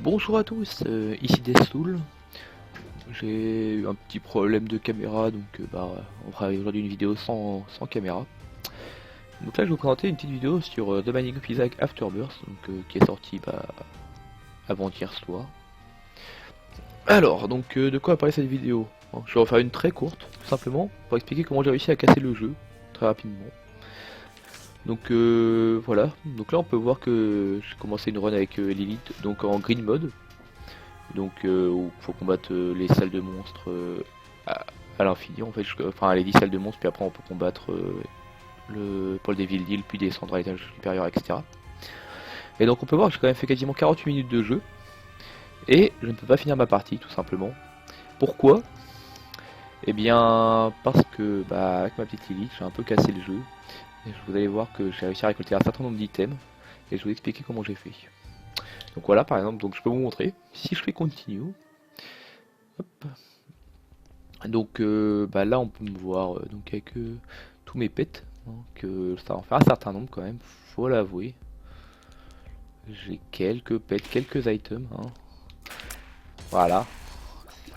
Bonjour à tous, ici Deathstool. J'ai eu un petit problème de caméra, donc on fera aujourd'hui une vidéo sans caméra. Donc là je vais vous présenter une petite vidéo sur The Binding of Isaac Afterbirth, qui est sorti avant-hier soir. Alors, de quoi va parler cette vidéo? Je vais en faire une très courte, tout simplement, pour expliquer comment j'ai réussi à casser le jeu, très rapidement. Voilà, donc là on peut voir que j'ai commencé une run avec Lilith, donc en green mode. Où il faut combattre les salles de monstres à l'infini en fait, enfin les 10 salles de monstres, puis après on peut combattre le Paul Devil Deal, puis descendre à l'étage supérieur, etc. Et donc on peut voir que j'ai quand même fait quasiment 48 minutes de jeu, et je ne peux pas finir ma partie tout simplement. Pourquoi? Eh bien parce que avec ma petite Lily, j'ai un peu cassé le jeu, et vous allez voir que j'ai réussi à récolter un certain nombre d'items, et je vais vous expliquer comment j'ai fait. Donc voilà, par exemple, donc je peux vous montrer, si je fais continue, hop. Là on peut me voir avec tous mes pets, que ça en fait un certain nombre quand même, faut l'avouer. J'ai quelques pets, quelques items, voilà,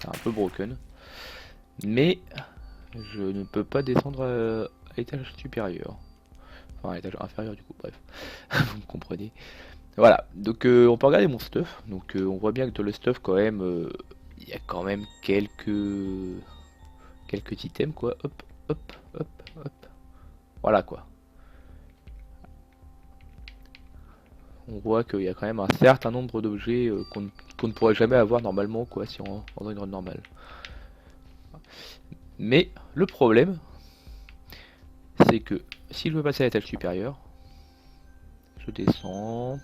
c'est un peu broken. Mais je ne peux pas descendre à l'étage supérieur. Enfin à l'étage inférieur du coup, bref, vous me comprenez. Voilà, on peut regarder mon stuff, on voit bien que dans le stuff quand même, il y a quand même quelques items quoi, hop, hop, hop, hop. Voilà quoi. On voit qu'il y a quand même un certain nombre d'objets qu'on ne pourrait jamais avoir normalement quoi si on dans une run normale. Mais le problème, c'est que si je veux passer à l'étage supérieur, je descends,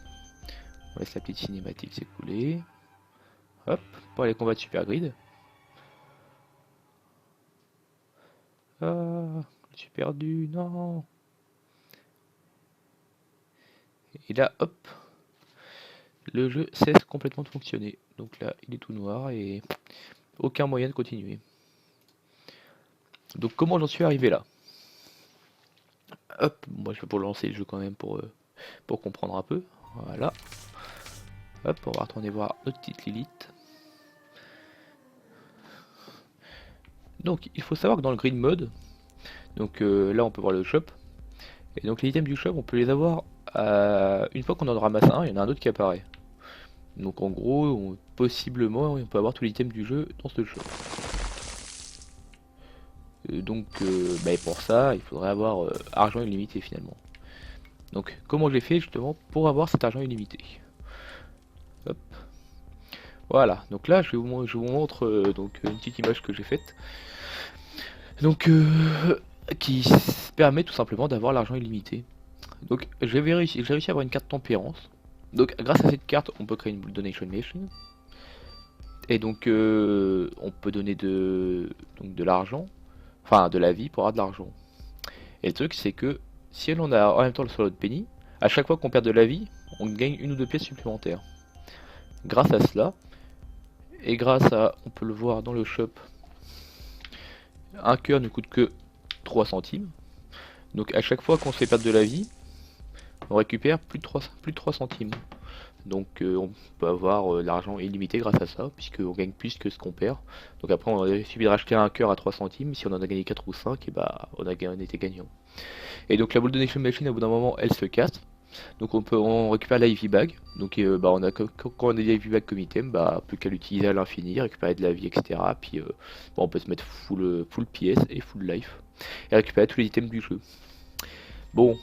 on laisse la petite cinématique s'écouler. Hop, pour aller combattre Super Grid. Ah, je suis perdu, non. Et là, hop, le jeu cesse complètement de fonctionner. Donc là, il est tout noir et aucun moyen de continuer. Donc comment j'en suis arrivé là? Hop, moi je vais pour lancer le jeu quand même pour comprendre un peu. Voilà. Hop, on va retourner voir notre petite Lilith. Donc il faut savoir que dans le green mode, là on peut voir le shop. Et donc les items du shop, on peut les avoir une fois qu'on en ramasse un, il y en a un autre qui apparaît. Donc en gros, possiblement, on peut avoir tous les items du jeu dans ce shop. Pour ça, il faudrait avoir argent illimité finalement. Donc comment j'ai fait justement pour avoir cet argent illimité? Hop. Voilà, donc là je vous montre une petite image que j'ai faite. Qui permet tout simplement d'avoir l'argent illimité. Donc j'ai réussi à avoir une carte tempérance. Donc grâce à cette carte, on peut créer une donation machine. Et on peut donner de l'argent, enfin de la vie pour avoir de l'argent. Et le truc c'est que si on a en même temps le slot penny, à chaque fois qu'on perd de la vie, on gagne une ou deux pièces supplémentaires. Grâce à cela, et grâce à, on peut le voir dans le shop, un cœur ne coûte que 3 centimes. Donc à chaque fois qu'on se fait perdre de la vie, on récupère plus de 3 centimes. On peut avoir de l'argent illimité grâce à ça, puisqu'on gagne plus que ce qu'on perd. Donc après, il suffit de racheter un cœur à 3 centimes, si on en a gagné 4 ou 5, et on été gagnant. Et donc la boule de Nation Machine, au bout d'un moment, elle se casse. Donc on récupère la Ivy Bag. Quand on a des Ivy Bag comme item, plus qu'à l'utiliser à l'infini, récupérer de la vie, etc. Puis on peut se mettre full PS et full life. Et récupérer tous les items du jeu. Bon,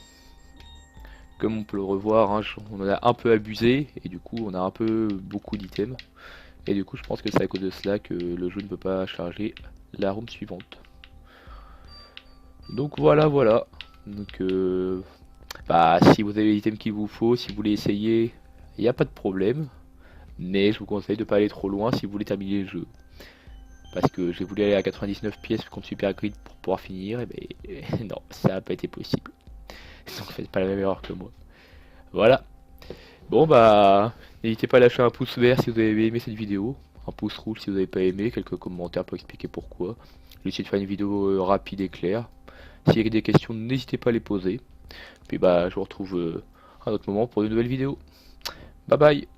comme on peut le revoir, on en a un peu abusé et du coup on a un peu beaucoup d'items. Et du coup je pense que c'est à cause de cela que le jeu ne peut pas charger la room suivante. Donc voilà. Si vous avez l'items qu'il vous faut, si vous voulez essayer, il n'y a pas de problème. Mais je vous conseille de ne pas aller trop loin si vous voulez terminer le jeu. Parce que j'ai voulu aller à 99 pièces contre Super Grid pour pouvoir finir, et non, ça n'a pas été possible. Donc faites pas la même erreur que moi. Voilà. Bon n'hésitez pas à lâcher un pouce vert si vous avez aimé cette vidéo, un pouce rouge si vous n'avez pas aimé, quelques commentaires pour expliquer pourquoi. J'ai essayé de faire une vidéo rapide et claire. S'il y a des questions, n'hésitez pas à les poser. Puis je vous retrouve à un autre moment pour de nouvelles vidéos. Bye bye.